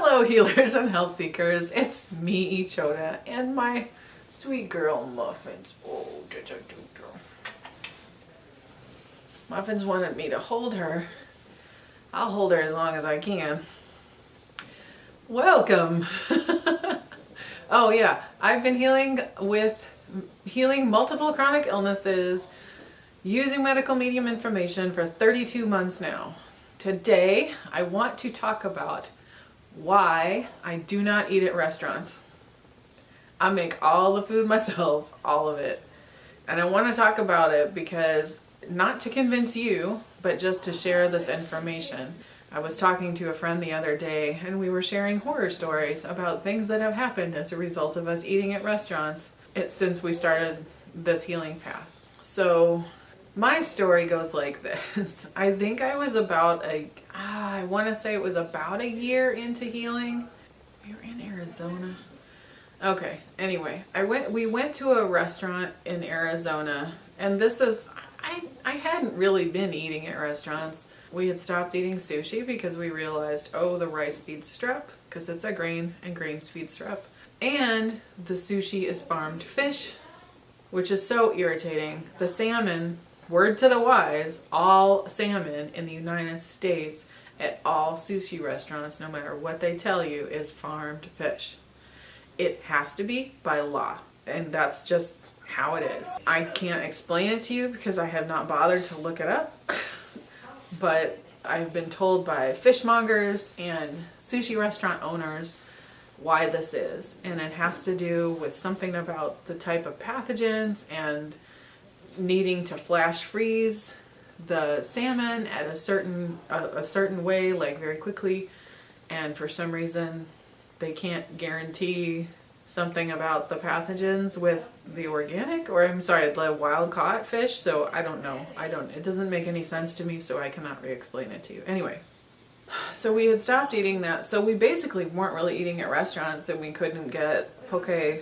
Hello healers and health seekers, it's me, Ichoda, and my sweet girl Muffins. Oh, did I do girl? Muffins wanted me to hold her. I'll hold her as long as I can. Welcome! Oh yeah, I've been healing multiple chronic illnesses using medical medium information for 32 months now. Today, I want to talk about why I do not eat at restaurants. I make all the food myself, all of it. And I want to talk about it because, not to convince you, but just to share this information. I was talking to a friend the other day and we were sharing horror stories about things that have happened as a result of us eating at restaurants since we started this healing path. So my story goes like this. I think I was I want to say it was about a year into healing. We were in Arizona. Okay, anyway, we went to a restaurant in Arizona, and I hadn't really been eating at restaurants. We had stopped eating sushi because we realized, the rice feeds strep, because it's a grain, and grains feed strep. And the sushi is farmed fish, which is so irritating. The salmon, word to the wise, all salmon in the United States at all sushi restaurants, no matter what they tell you, is farmed fish. It has to be by law, and that's just how it is. I can't explain it to you because I have not bothered to look it up, but I've been told by fishmongers and sushi restaurant owners why this is, and it has to do with something about the type of pathogens and needing to flash freeze the salmon at a certain way, like very quickly, and for some reason they can't guarantee something about the pathogens with the the wild caught fish. So I don't know. It doesn't make any sense to me, so I cannot re-explain it to you. Anyway, so we had stopped eating that. So we basically weren't really eating at restaurants, and we couldn't get poke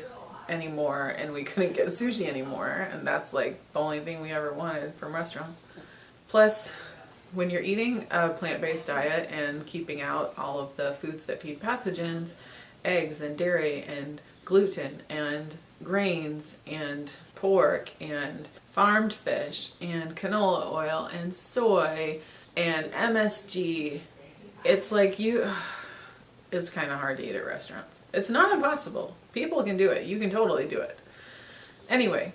anymore, and we couldn't get sushi anymore. And that's like the only thing we ever wanted from restaurants. Plus, when you're eating a plant-based diet and keeping out all of the foods that feed pathogens, eggs and dairy and gluten and grains and pork and farmed fish and canola oil and soy and MSG, it's like it's kind of hard to eat at restaurants. It's not impossible. People can do it. You can totally do it. Anyway.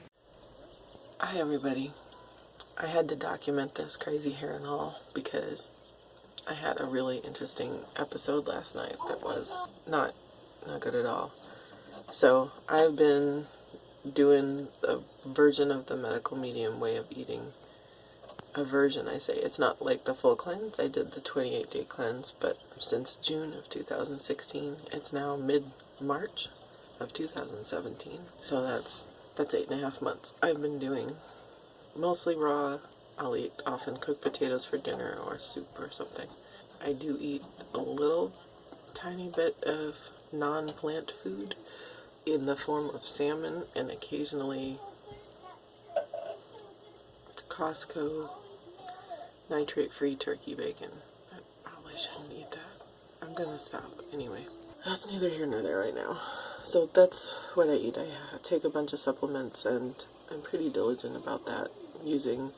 Hi everybody. I had to document this crazy hair and all because I had a really interesting episode last night that was not good at all. So I've been doing a version of the medical medium way of eating. A version, I say. It's not like the full cleanse. I did the 28-day cleanse, but since June of 2016, it's now mid-March of 2017. So that's 8.5 months. I've been doing mostly raw. I'll eat often cooked potatoes for dinner or soup or something. I do eat a little tiny bit of non-plant food in the form of salmon and occasionally Costco nitrate-free turkey bacon. I probably shouldn't eat that. I'm gonna stop. Anyway, that's neither here nor there right now. So that's what I eat. I take a bunch of supplements, and I'm pretty diligent about that, using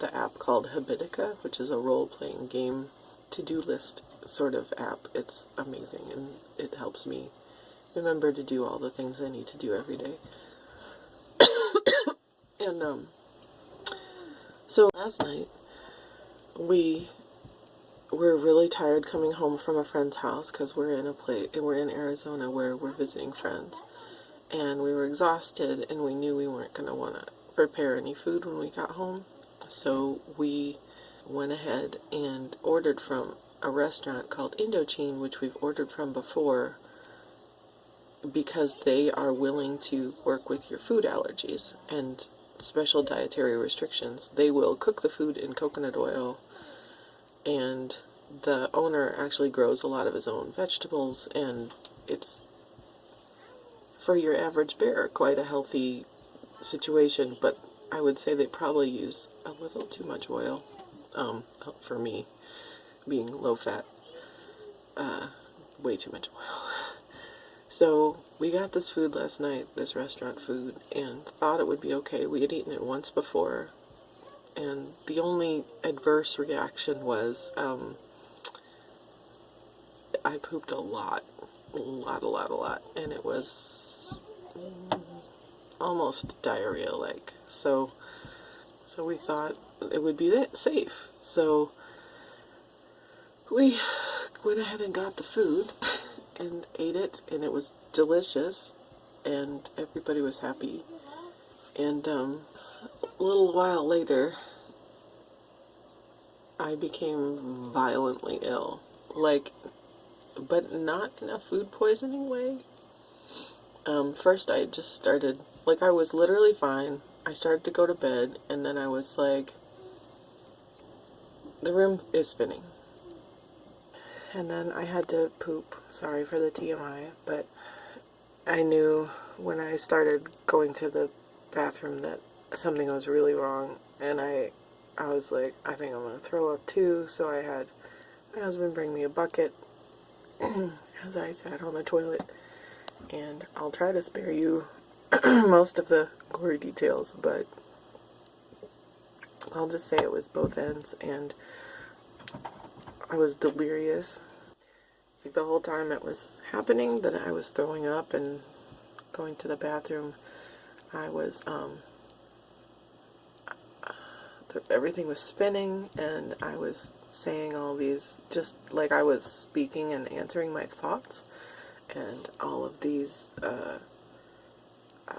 the app called Habitica, which is a role-playing game to-do list sort of app. It's amazing, and it helps me remember to do all the things I need to do every day. And so last night we were really tired coming home from a friend's house because we're in Arizona where we're visiting friends, and we were exhausted, and we knew we weren't going to want to prepare any food when we got home. So we went ahead and ordered from a restaurant called Indochine, which we've ordered from before, because they are willing to work with your food allergies and special dietary restrictions. They will cook the food in coconut oil, and the owner actually grows a lot of his own vegetables, and it's, for your average bear, quite a healthy situation, but I would say they probably use a little too much oil, for me, being low-fat way too much oil. So we got this food last night, this restaurant food, and thought it would be okay. We had eaten it once before, and the only adverse reaction was I pooped a lot, and it was almost diarrhea-like. So we thought it would be safe. So we went ahead and got the food and ate it, and it was delicious, and everybody was happy. And a little while later, I became violently ill, but not in a food poisoning way. First I just started, I was literally fine. I started to go to bed, and then I was like, the room is spinning. And then I had to poop. Sorry for the TMI, but I knew when I started going to the bathroom that something was really wrong, and I was like, I think I'm going to throw up too, so I had my husband bring me a bucket as I sat on the toilet, and I'll try to spare you most of the gory details, but I'll just say it was both ends, and I was delirious. The whole time it was happening, that I was throwing up and going to the bathroom, I was, everything was spinning, and I was saying all these, just like I was speaking and answering my thoughts, and all of these,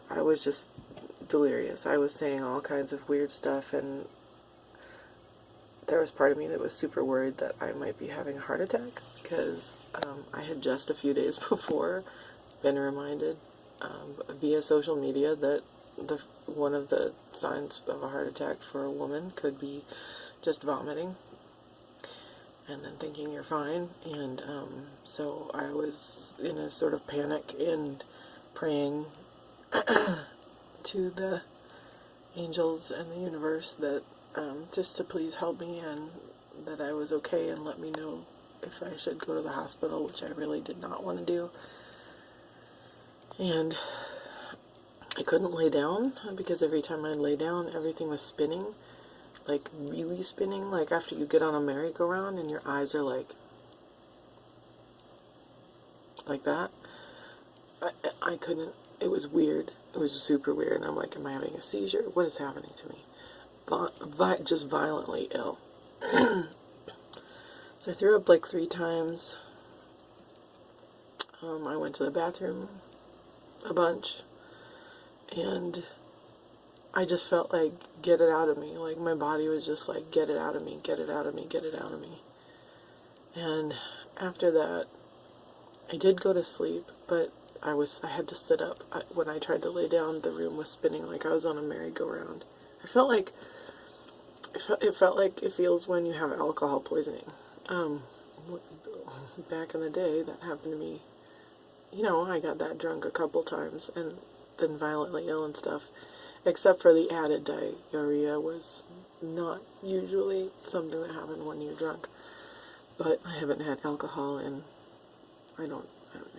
I was just delirious. I was saying all kinds of weird stuff, and there was part of me that was super worried that I might be having a heart attack, because I had just a few days before been reminded via social media that one of the signs of a heart attack for a woman could be just vomiting, and then thinking you're fine. And so I was in a sort of panic and praying to the angels and the universe that just to please help me, and that I was okay, and let me know if I should go to the hospital, which I really did not want to do. And I couldn't lay down, because every time I lay down, everything was spinning, like really spinning, like after you get on a merry-go-round and your eyes are like that. I couldn't, it was weird. It was super weird, and I'm like, am I having a seizure? What is happening to me? Just violently ill. So I threw up like 3 times. I went to the bathroom a bunch, and I just felt like, get it out of me. Like my body was just like, get it out of me, get it out of me, get it out of me. And after that, I did go to sleep, but I had to sit up. When I tried to lay down, the room was spinning like I was on a merry-go-round. It felt like it feels when you have alcohol poisoning. Back in the day, that happened to me. You know, I got that drunk a couple times, and then violently ill and stuff. Except for the added diarrhea was not usually something that happened when you're drunk. But I haven't had alcohol in, I don't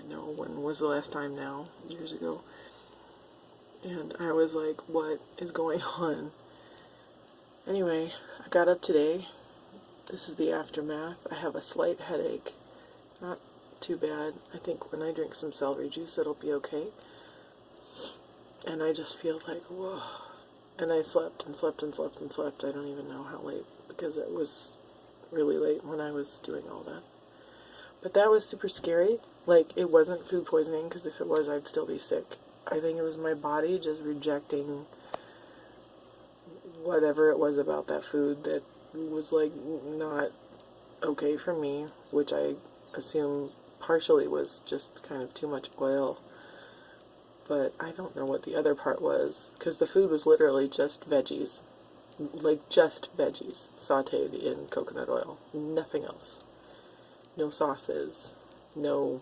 know when was the last time now, years ago. And I was like, what is going on? Anyway, I got up today. This is the aftermath. I have a slight headache. Not too bad. I think when I drink some celery juice, it'll be okay. And I just feel like, whoa. And I slept and slept and slept and slept. I don't even know how late, because it was really late when I was doing all that. But that was super scary. Like, it wasn't food poisoning, because if it was, I'd still be sick. I think it was my body just rejecting whatever it was about that food that was, like, not okay for me, which I assume partially was just kind of too much oil. But I don't know what the other part was, because the food was literally just veggies. Like, just veggies sauteed in coconut oil. Nothing else. No sauces. No...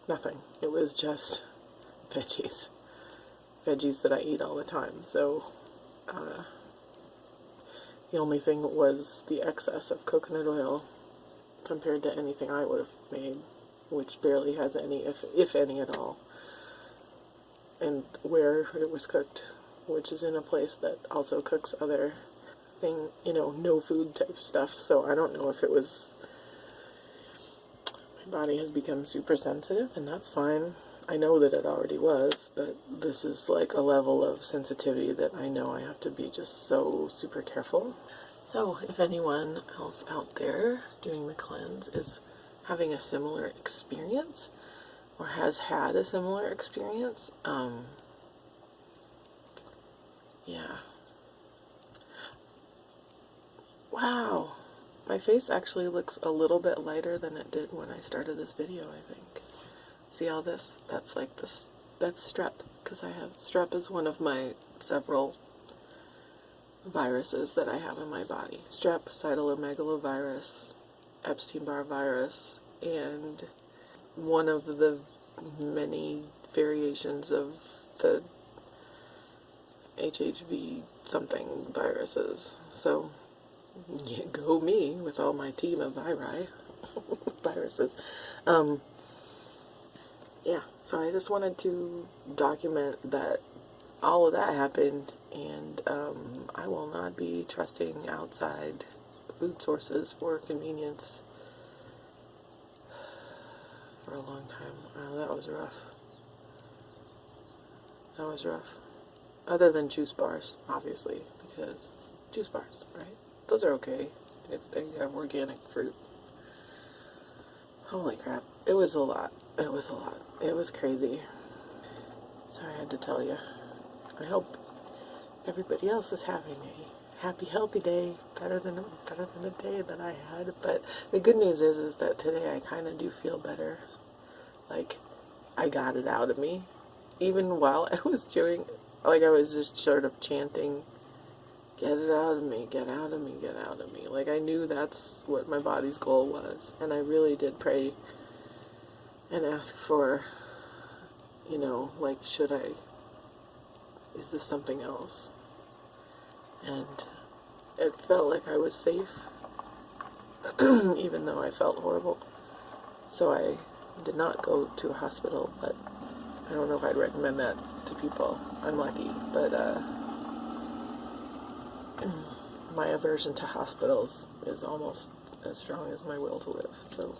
nothing. It was just veggies. Veggies that I eat all the time. So, the only thing was the excess of coconut oil compared to anything I would have made. which barely has any, if any at all, and where it was cooked, which is in a place that also cooks other no food type stuff. So I don't know if it was, my body has become super sensitive, and that's fine. I know that it already was, but this is like a level of sensitivity that I know I have to be just so super careful. So if anyone else out there doing the cleanse is having a similar experience or has had a similar experience, yeah. Wow. My face actually looks a little bit lighter than it did when I started this video, I think. See all this? That's like this, that's strep, because strep is one of my several viruses that I have in my body. Strep, cytomegalovirus, Epstein-Barr virus, and one of the many variations of the HHV something viruses. So, yeah, go me with all my team of viruses. Yeah, so I just wanted to document that all of that happened, and I will not be trusting outside food sources for convenience for a long time. That was rough. That was rough. Other than juice bars, obviously, because juice bars, right? Those are okay if they have organic fruit. Holy crap. It was a lot. It was a lot. It was crazy. So I had to tell you. I hope everybody else is having a happy, healthy day, better than the day that I had. But the good news is that today I kind of do feel better. Like, I got it out of me. Even while I was doing, like, I was just sort of chanting, get it out of me, get out of me, get out of me. Like, I knew that's what my body's goal was. And I really did pray and ask for, like, is this something else? And it felt like I was safe, even though I felt horrible. So I did not go to a hospital, but I don't know if I'd recommend that to people. I'm lucky, but my aversion to hospitals is almost as strong as my will to live. So,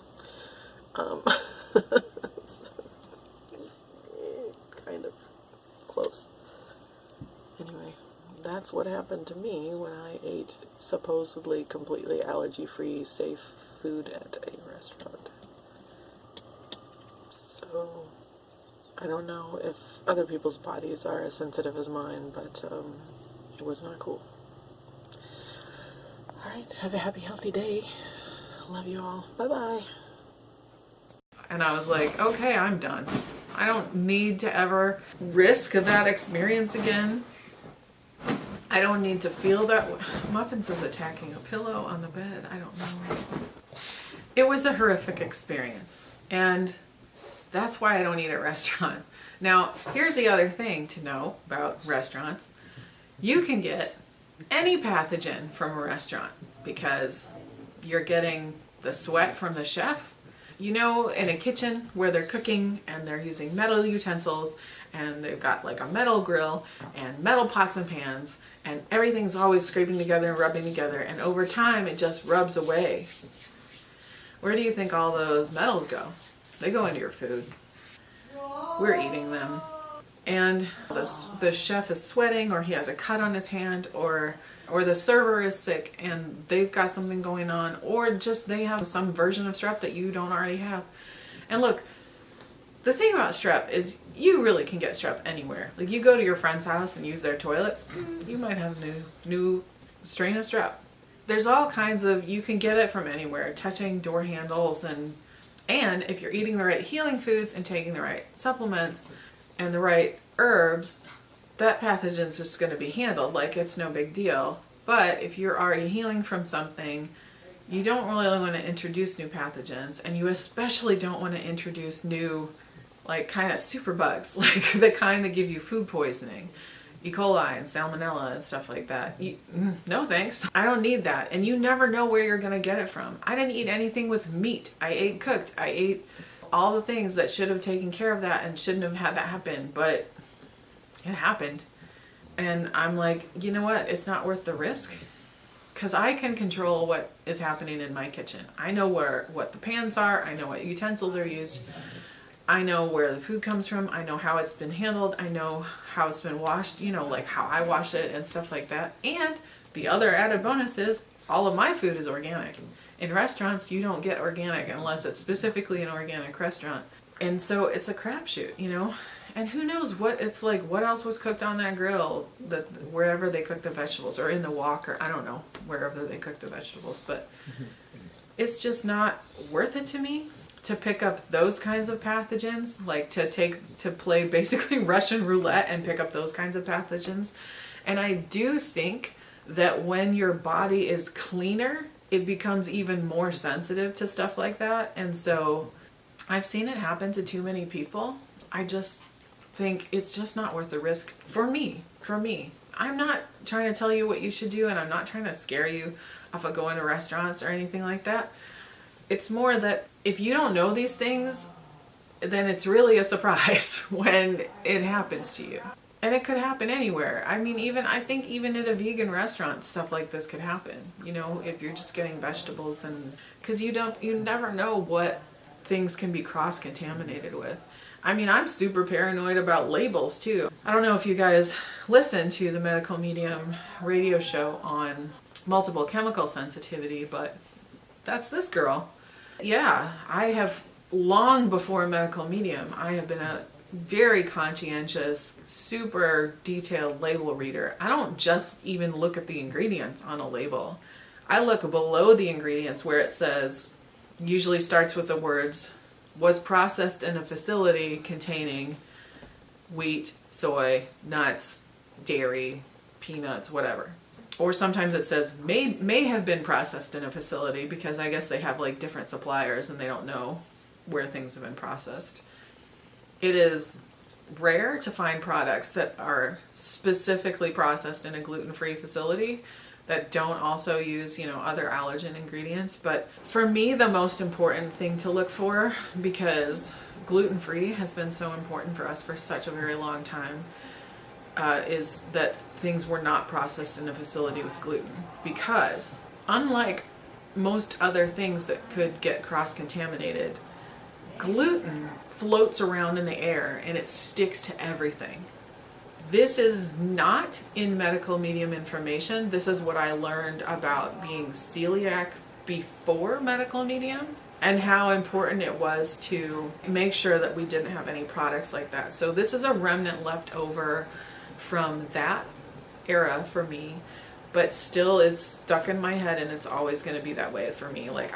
kind of close. Anyway, that's what happened to me when I ate supposedly completely allergy-free, safe food at a restaurant. So, I don't know if other people's bodies are as sensitive as mine, but it was not cool. Alright, have a happy, healthy day. Love you all. Bye-bye. And I was like, okay, I'm done. I don't need to ever risk that experience again. I don't need to feel that. Muffins is attacking a pillow on the bed. I don't know. It was a horrific experience. And that's why I don't eat at restaurants. Now, here's the other thing to know about restaurants. You can get any pathogen from a restaurant because you're getting the sweat from the chef. In a kitchen where they're cooking and they're using metal utensils and they've got like a metal grill and metal pots and pans and everything's always scraping together and rubbing together, and over time it just rubs away. Where do you think all those metals go? They go into your food. We're eating them. And the chef is sweating, or he has a cut on his hand, or the server is sick and they've got something going on, or just they have some version of strep that you don't already have. And look, the thing about strep is you really can get strep anywhere. Like, you go to your friend's house and use their toilet, you might have new strain of strep. There's all kinds of, you can get it from anywhere, touching door handles, and if you're eating the right healing foods and taking the right supplements and the right herbs, that pathogen's just going to be handled like it's no big deal. But if you're already healing from something, you don't really want to introduce new pathogens, and you especially don't want to introduce new, like, kind of superbugs, like the kind that give you food poisoning, E. coli and salmonella and stuff like that. No thanks. I don't need that. And you never know where you're going to get it from. I didn't eat anything with meat. I ate cooked. I ate all the things that should have taken care of that and shouldn't have had that happen, but it happened. And I'm like, you know what? It's not worth the risk, because I can control what is happening in my kitchen. I know what the pans are. I know what utensils are used. I know where the food comes from. I know how it's been handled. I know how it's been washed, like how I wash it and stuff like that. And the other added bonus is all of my food is organic. In restaurants, you don't get organic unless it's specifically an organic restaurant. And so it's a crapshoot, And who knows what it's like, what else was cooked on that grill, wherever they cook the vegetables, or in the wok, or I don't know, wherever they cook the vegetables. But it's just not worth it to me to pick up those kinds of pathogens, like to play basically Russian roulette and pick up those kinds of pathogens. And I do think that when your body is cleaner, it becomes even more sensitive to stuff like that. And so I've seen it happen to too many people. I just think it's just not worth the risk for me. I'm not trying to tell you what you should do, and I'm not trying to scare you off of going to restaurants or anything like that. It's more that if you don't know these things, then it's really a surprise when it happens to you. And it could happen anywhere. I mean, I think even at a vegan restaurant, stuff like this could happen. If you're just getting vegetables, and because you never know what things can be cross-contaminated with. I mean, I'm super paranoid about labels too. I don't know if you guys listen to the Medical Medium radio show on multiple chemical sensitivity, but that's this girl. Yeah, I have, long before Medical Medium, I have been a very conscientious, super detailed label reader. I don't just even look at the ingredients on a label. I look below the ingredients where it says, usually starts with the words, was processed in a facility containing wheat, soy, nuts, dairy, peanuts, whatever. Or sometimes it says may have been processed in a facility, because I guess they have like different suppliers and they don't know where things have been processed. It is rare to find products that are specifically processed in a gluten-free facility that don't also use, other allergen ingredients. But for me, the most important thing to look for, because gluten-free has been so important for us for such a very long time, is that things were not processed in a facility with gluten. Because unlike most other things that could get cross-contaminated, gluten floats around in the air and it sticks to everything. This is not in Medical Medium information. This is what I learned about being celiac before Medical Medium, and how important it was to make sure that we didn't have any products like that. So this is a remnant left over from that era for me, but still is stuck in my head, and it's always going to be that way for me. Like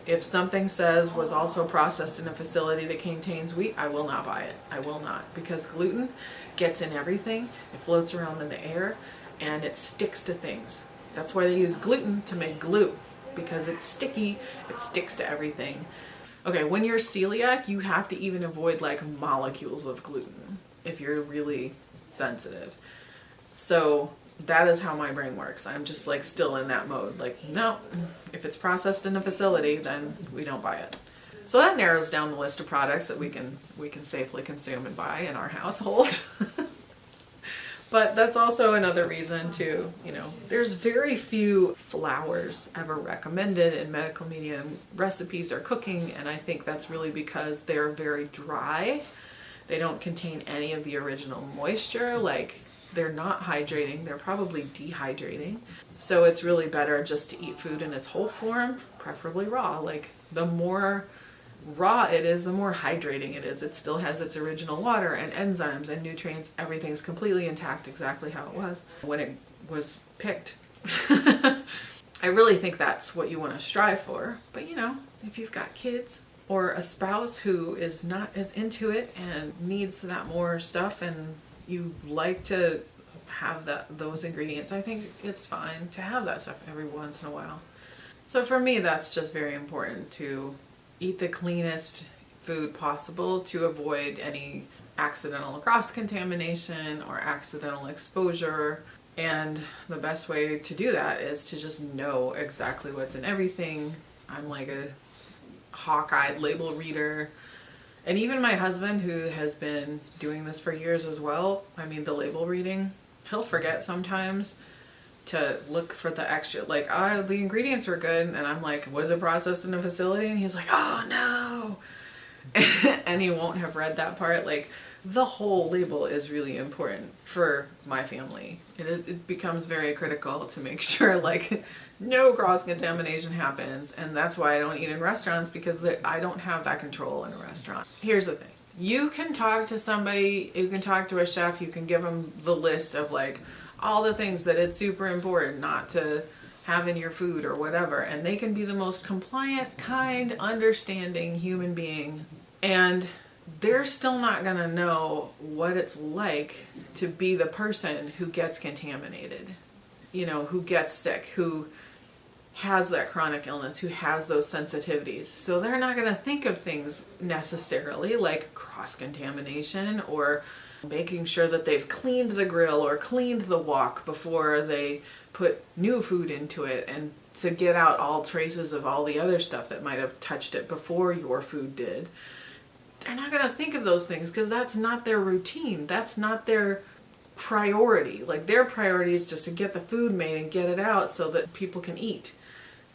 if something says was also processed in a facility that contains wheat, I will not buy it. I will not, because gluten gets in everything. It floats around in the air and it sticks to things. That's why they use gluten to make glue, because it's sticky, it sticks to everything. Okay, when you're celiac, you have to even avoid like molecules of gluten if you're really sensitive. So that is how my brain works. I'm just like still in that mode. Like, no, if it's processed in a facility, then we don't buy it. So that narrows down the list of products that we can safely consume and buy in our household. But that's also another reason to, there's very few flours ever recommended in Medical Medium recipes or cooking, and I think that's really because they're very dry. They don't contain any of the original moisture. Like, they're not hydrating, they're probably dehydrating. So it's really better just to eat food in its whole form, preferably raw. Like, the more raw it is, the more hydrating it is. It still has its original water and enzymes and nutrients. Everything's completely intact, exactly how it was when it was picked. I really think that's what you want to strive for. But if you've got kids or a spouse who is not as into it and needs that more stuff, and you like to have those ingredients, I think it's fine to have that stuff every once in a while. So for me, that's just very important, to eat the cleanest food possible to avoid any accidental cross-contamination or accidental exposure. And the best way to do that is to just know exactly what's in everything. I'm like a hawk-eyed label reader. And even my husband, who has been doing this for years as well, I mean, the label reading, he'll forget sometimes to look for the extra, like, the ingredients were good, and I'm like, was it processed in a facility? And he's like, oh no. And he won't have read that part. Like, the whole label is really important for my family. It becomes very critical to make sure, like, no cross-contamination happens. And that's why I don't eat in restaurants, because I don't have that control in a restaurant. Here's the thing. You can talk to somebody, you can talk to a chef, you can give them the list of, like, all the things that it's super important not to have in your food or whatever. And they can be the most compliant, kind, understanding human being. And they're still not gonna know what it's like to be the person who gets contaminated, you know, who gets sick, who has that chronic illness, who has those sensitivities. So they're not gonna think of things necessarily like cross-contamination or making sure that they've cleaned the grill or cleaned the wok before they put new food into it, and to get out all traces of all the other stuff that might have touched it before your food did. They're not going to think of those things because that's not their routine. That's not their priority. Like, their priority is just to get the food made and get it out so that people can eat.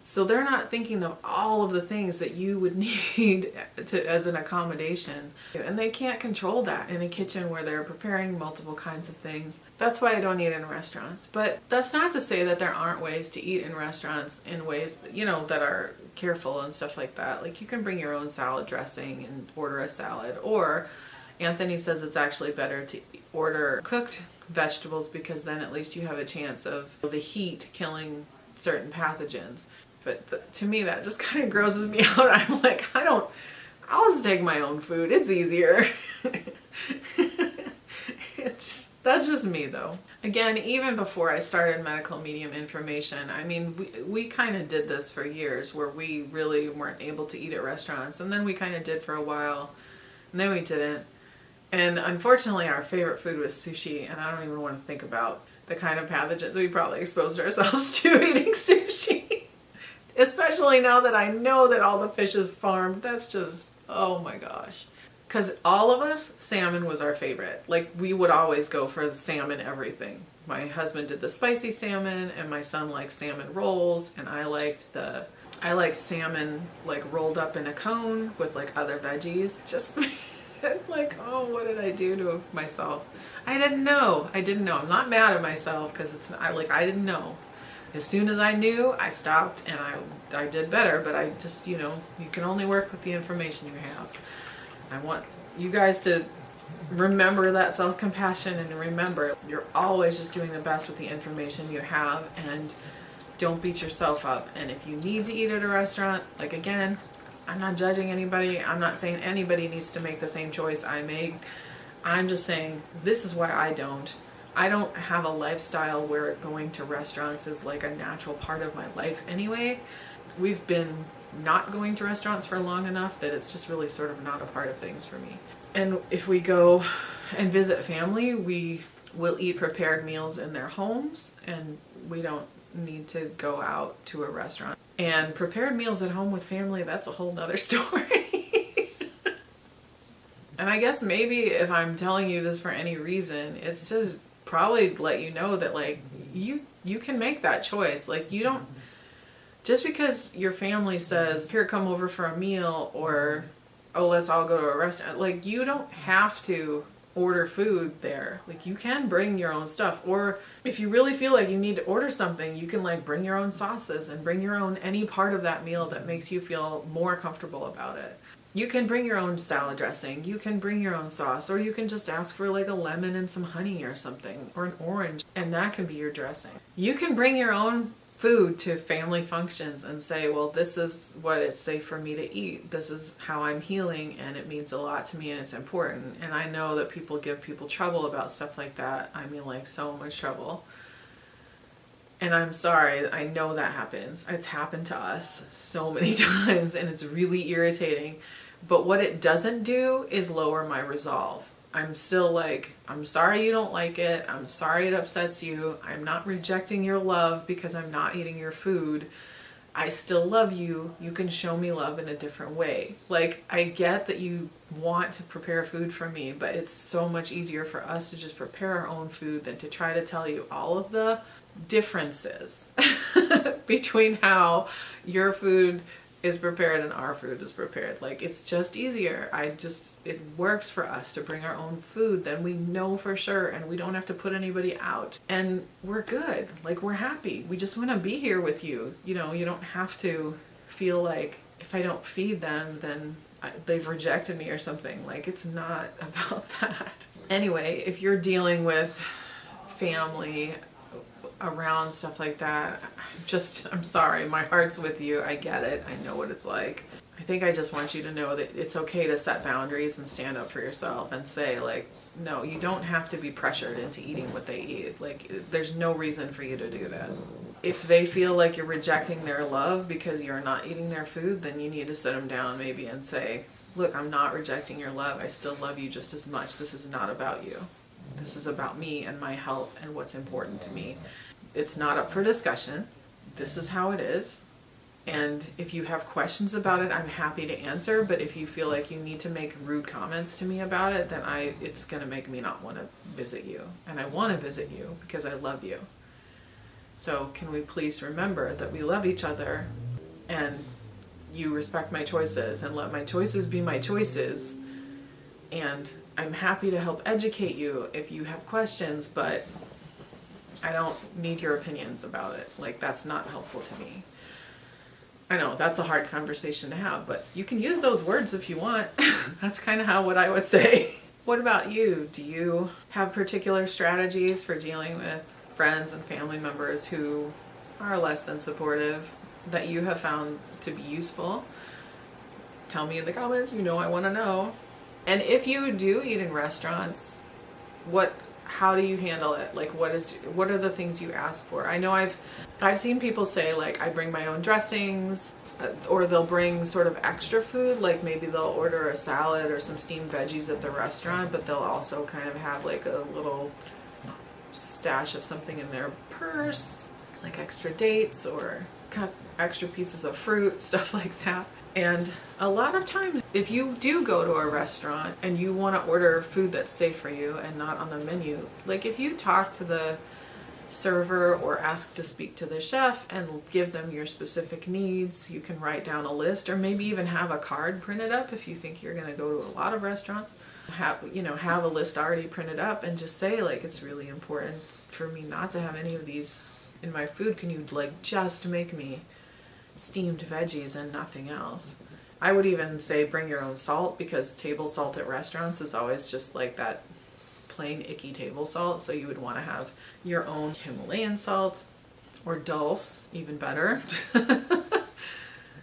So they're not thinking of all of the things that you would need as an accommodation. And they can't control that in a kitchen where they're preparing multiple kinds of things. That's why I don't eat in restaurants. But that's not to say that there aren't ways to eat in restaurants in ways that, you know, that are careful and stuff like that. Like, you can bring your own salad dressing and order a salad. Or Anthony says it's actually better to order cooked vegetables, because then at least you have a chance of the heat killing certain pathogens. But to me, that just kind of grosses me out. I'm like, I'll just take my own food. It's easier. That's just me, though. Again, even before I started medical medium information, I mean, we kind of did this for years where we really weren't able to eat at restaurants. And then we kind of did for a while, and then we didn't. And unfortunately, our favorite food was sushi, and I don't even want to think about the kind of pathogens we probably exposed ourselves to eating sushi. Especially now that I know that all the fish is farmed. That's just, oh my gosh. Because all of us, salmon was our favorite. Like, we would always go for the salmon everything. My husband did the spicy salmon, and my son liked salmon rolls, and I like salmon like rolled up in a cone with like other veggies. Just like, oh, what did I do to myself? I didn't know. I'm not mad at myself, because I didn't know. As soon as I knew, I stopped, and I did better. But I just, you know, you can only work with the information you have. I want you guys to remember that self-compassion, and remember you're always just doing the best with the information you have, and don't beat yourself up. And if you need to eat at a restaurant, like, again, I'm not judging anybody. I'm not saying anybody needs to make the same choice I made. I'm just saying this is why I don't. I don't have a lifestyle where going to restaurants is like a natural part of my life anyway. We've been not going to restaurants for long enough that it's just really sort of not a part of things for me. And if we go and visit family, we will eat prepared meals in their homes, and we don't need to go out to a restaurant. And prepared meals at home with family, that's a whole nother story. And I guess maybe if I'm telling you this for any reason, it's just probably let you know that, like, you can make that choice. Like, you don't, just because your family says, here, come over for a meal, or, oh, let's all go to a restaurant. Like, you don't have to order food there. Like, you can bring your own stuff. Or if you really feel like you need to order something, you can, like, bring your own sauces and bring your own, any part of that meal that makes you feel more comfortable about it. You can bring your own salad dressing, you can bring your own sauce, or you can just ask for like a lemon and some honey or something, or an orange, and that can be your dressing. You can bring your own food to family functions and say, well, this is what it's safe for me to eat. This is how I'm healing, and it means a lot to me, and it's important. And I know that people give people trouble about stuff like that. I mean, like, so much trouble. And I'm sorry, I know that happens. It's happened to us so many times, and it's really irritating. But what it doesn't do is lower my resolve. I'm still like, I'm sorry you don't like it. I'm sorry it upsets you. I'm not rejecting your love because I'm not eating your food. I still love you. You can show me love in a different way. Like, I get that you want to prepare food for me, but it's so much easier for us to just prepare our own food than to try to tell you all of the differences between how your food is prepared and our food is prepared. Like, it's just easier. It works for us to bring our own food, then we know for sure, and we don't have to put anybody out, and we're good. Like, we're happy. We just want to be here with you. You know, you don't have to feel like if I don't feed them, then they've rejected me or something. Like, it's not about that. Anyway, if you're dealing with family around stuff like that, I'm sorry, my heart's with you. I get it. I know what it's like. I think I just want you to know that it's okay to set boundaries and stand up for yourself and say, like, no, you don't have to be pressured into eating what they eat. Like, there's no reason for you to do that. If they feel like you're rejecting their love because you're not eating their food, then you need to sit them down maybe and say, look, I'm not rejecting your love. I still love you just as much. This is not about you. This is about me and my health and what's important to me. It's not up for discussion. This is how it is. And if you have questions about it, I'm happy to answer. But if you feel like you need to make rude comments to me about it, then it's going to make me not want to visit you. And I want to visit you because I love you. So can we please remember that we love each other, and you respect my choices and let my choices be my choices. And I'm happy to help educate you if you have questions, but I don't need your opinions about it. Like, that's not helpful to me. I know that's a hard conversation to have, but you can use those words if you want. That's kind of what I would say. What about you? Do you have particular strategies for dealing with friends and family members who are less than supportive that you have found to be useful? Tell me in the comments. I want to know. And if you do eat in restaurants, how do you handle it? Like, what are the things you ask for? I know I've seen people say, like, I bring my own dressings, or they'll bring sort of extra food, like maybe they'll order a salad or some steamed veggies at the restaurant, but they'll also kind of have like a little stash of something in their purse, like extra dates or extra pieces of fruit, stuff like that. And a lot of times, if you do go to a restaurant and you want to order food that's safe for you and not on the menu, like if you talk to the server or ask to speak to the chef and give them your specific needs, you can write down a list, or maybe even have a card printed up if you think you're going to go to a lot of restaurants. Have a list already printed up and just say, like, it's really important for me not to have any of these in my food. Can you, like, just make me steamed veggies and nothing else? I would even say bring your own salt, because table salt at restaurants is always just like that plain icky table salt. So you would want to have your own Himalayan salt, or dulse, even better.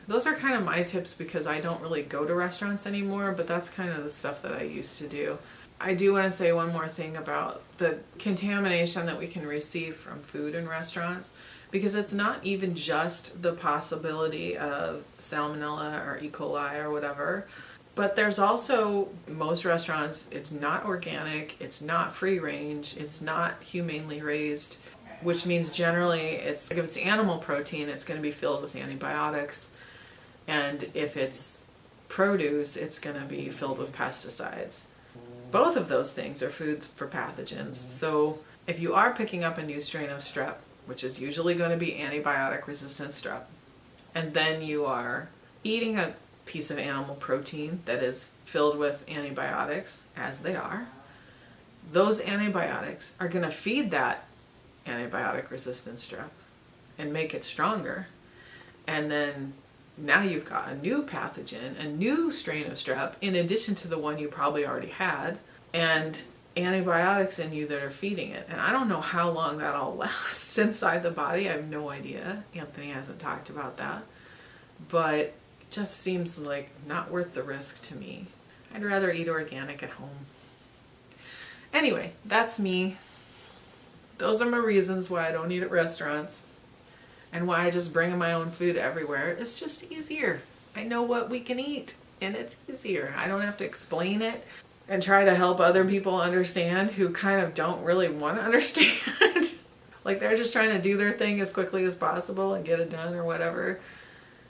Those are kind of my tips because I don't really go to restaurants anymore, but that's kind of the stuff that I used to do. I do want to say one more thing about the contamination that we can receive from food in restaurants, because it's not even just the possibility of salmonella or E. coli or whatever, but there's also, most restaurants, it's not organic, it's not free range, it's not humanely raised, which means generally if it's animal protein, it's going to be filled with antibiotics, and if it's produce, it's going to be filled with pesticides. Both of those things are foods for pathogens. So if you are picking up a new strain of strep, which is usually going to be antibiotic resistant strep, and then you are eating a piece of animal protein that is filled with antibiotics, as they are, those antibiotics are going to feed that antibiotic resistant strep and make it stronger. And then now you've got a new pathogen, a new strain of strep, in addition to the one you probably already had, and antibiotics in you that are feeding it. And I don't know how long that all lasts inside the body. I have no idea. Anthony hasn't talked about that. But it just seems like not worth the risk to me. I'd rather eat organic at home. Anyway, that's me. Those are my reasons why I don't eat at restaurants, and why I just bring my own food everywhere. It's just easier. I know what we can eat, and it's easier. I don't have to explain it and try to help other people understand who kind of don't really want to understand. Like, they're just trying to do their thing as quickly as possible and get it done or whatever.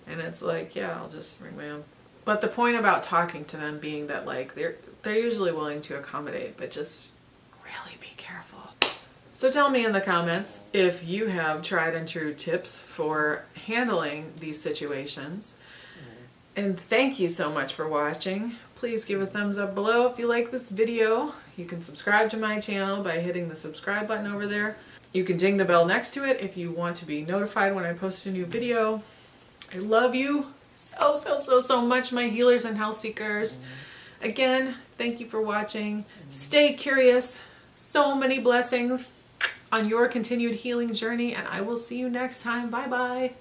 And it's like, yeah, I'll just bring my own. But the point about talking to them being that like they're usually willing to accommodate, but just really be careful. So tell me in the comments if you have tried and true tips for handling these situations. And thank you so much for watching. Please give a thumbs up below if you like this video. You can subscribe to my channel by hitting the subscribe button over there. You can ding the bell next to it if you want to be notified when I post a new video. I love you so much, my healers and health seekers. Again, thank you for watching. Stay curious. So many blessings on your continued healing journey, and I will see you next time. Bye bye.